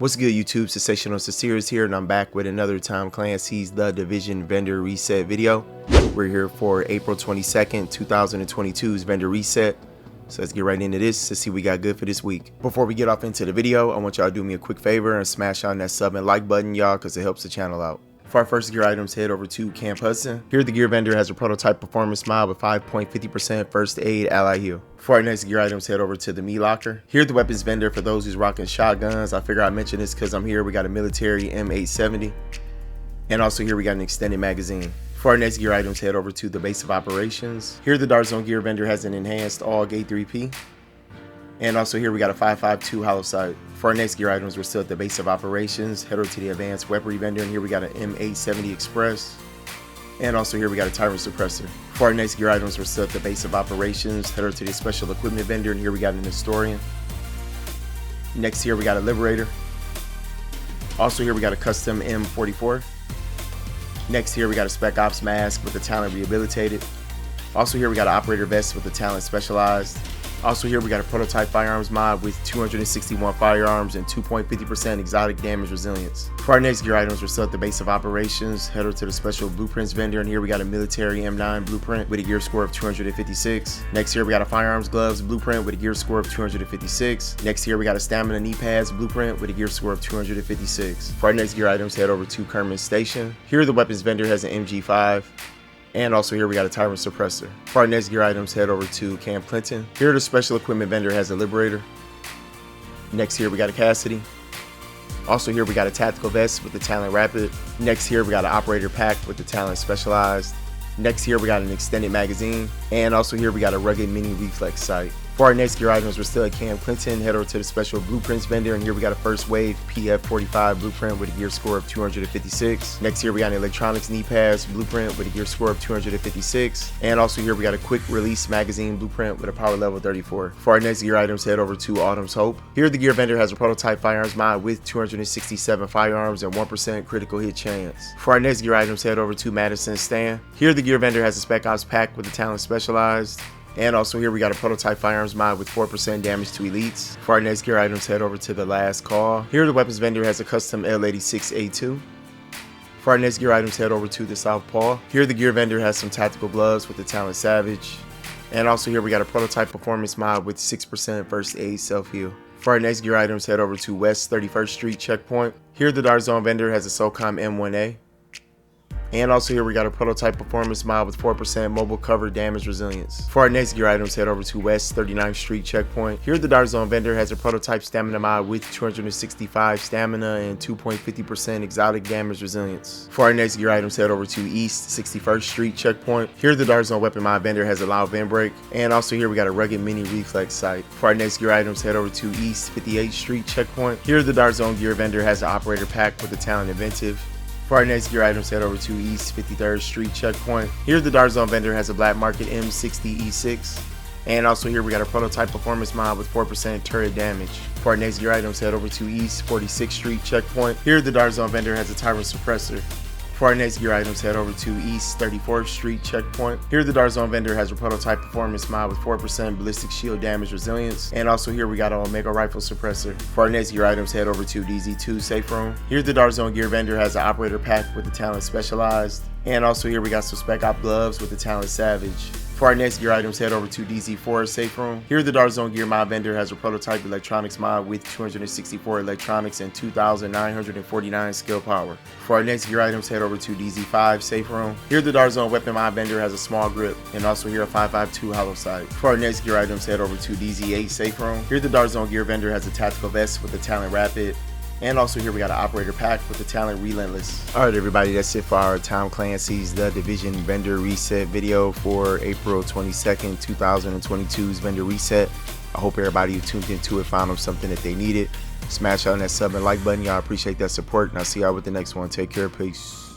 What's good, YouTube? Sensational Sinceres here, and I'm back with another Tom Clancy's The Division Vendor Reset video. We're here for April 22nd, 2022's Vendor Reset. So let's get right into this to see what we got good for this week. Before we get off into the video, I want y'all to do me a quick favor and smash on that sub and like button, y'all, because it helps the channel out. For our first gear items, head over to Camp Hudson. Here, the gear vendor has a prototype performance mod with 5.50% first aid ally heal. For our next gear items, head over to the meat locker. Here, the weapons vendor for those who's rocking shotguns. I figure I mention this because I'm here. We got a military M870. And also here we got an extended magazine. For our next gear items, head over to the base of operations. Here, the Darzol gear vendor has an enhanced AUG 3P. And also here we got a 5.52 hollow sight. For our next gear items, we're still at the base of operations. Head over to the advanced weaponry vendor, and here we got an M870 Express. And also here we got a tyrant suppressor. For our next gear items, we're still at the base of operations. Head over to the special equipment vendor, and here we got an historian. Next here we got a liberator. Also here we got a custom M44. Next here we got a spec ops mask with the talent rehabilitated. Also here we got an operator vest with the talent specialized. Also here we got a prototype firearms mod with 261 firearms and 2.50% exotic damage resilience. For our next gear items, we're still at the base of operations. Head over to the special blueprints vendor, and here we got a military M9 blueprint with a gear score of 256. Next here we got a firearms gloves blueprint with a gear score of 256. Next here we got a stamina knee pads blueprint with a gear score of 256. For our next gear items, head over to Kerman's Station. Here the weapons vendor has an MG5. And also here we got a tyrant suppressor. For our next gear items, head over to Camp Clinton. Here the special equipment vendor has a liberator. Next here we got a Cassidy. Also here we got a tactical vest with the talent rapid. Next here we got an operator pack with the talent specialized. Next here we got an extended magazine. And also here we got a rugged mini reflex sight. For our next gear items, we're still at Camp Clinton. Head over to the special blueprints vendor, and here we got a first wave PF45 blueprint with a gear score of 256. Next here we got an electronics knee pads blueprint with a gear score of 256. And also here we got a quick release magazine blueprint with a power level 34. For our next gear items, head over to Autumn's Hope. Here the gear vendor has a prototype firearms mod with 267 firearms and 1% critical hit chance. For our next gear items, head over to Madison's Stand. Here the gear vendor has a spec ops pack with the talent specialized. And also here we got a prototype firearms mod with 4% damage to elites. For our next gear items, head over to the last call. Here the weapons vendor has a custom L86A2. For our next gear items, head over to the Southpaw. Here the gear vendor has some tactical gloves with the talent Savage. And also here we got a prototype performance mod with 6% first aid self-heal. For our next gear items, head over to West 31st Street Checkpoint. Here the Darzol vendor has a SOCOM M1A. And also here we got a prototype performance mod with 4% mobile cover damage resilience. For our next gear items, head over to West 39th Street Checkpoint. Here the Darzol vendor has a prototype stamina mod with 265 stamina and 2.50% exotic damage resilience. For our next gear items, head over to East 61st Street Checkpoint. Here the Darzol weapon mod vendor has a loud vent brake. And also here we got a rugged mini reflex sight. For our next gear items, head over to East 58th Street Checkpoint. Here the Darzol gear vendor has an operator pack with the talent Inventive. For our next gear items, head over to East 53rd Street Checkpoint. Here the Darzol vendor has a black market M60E6. And also here we got a prototype performance mod with 4% turret damage. For our next gear items, head over to East 46th Street Checkpoint. Here the Darzol vendor has a tyrant suppressor. For our next gear items, head over to East 34th Street Checkpoint. Here the Darzol vendor has a prototype performance mod with 4% ballistic shield damage resilience. And also here we got an Omega rifle suppressor. For our next gear items, head over to DZ2 safe room. Here the Darzol gear vendor has an operator pack with the talent specialized. And also here we got some spec op gloves with the talent Savage. For our next gear items, head over to DZ4 safe room. Here the Darzol gear mod vendor has a prototype electronics mod with 264 electronics and 2,949 skill power. For our next gear items, head over to DZ5 safe room. Here the Darzol weapon mod vendor has a small grip, and also here a 5.52 hollow sight. For our next gear items, head over to DZ8 safe room. Here the Darzol gear vendor has a tactical vest with the talent rapid. And also here we got an operator pack with the talent Relentless. Alright everybody, that's it for our Tom Clancy's The Division Vendor Reset video for April 22nd, 2022's Vendor Reset. I hope everybody who tuned into it found them something that they needed. Smash on that sub and like button. Y'all appreciate that support, and I'll see y'all with the next one. Take care. Peace.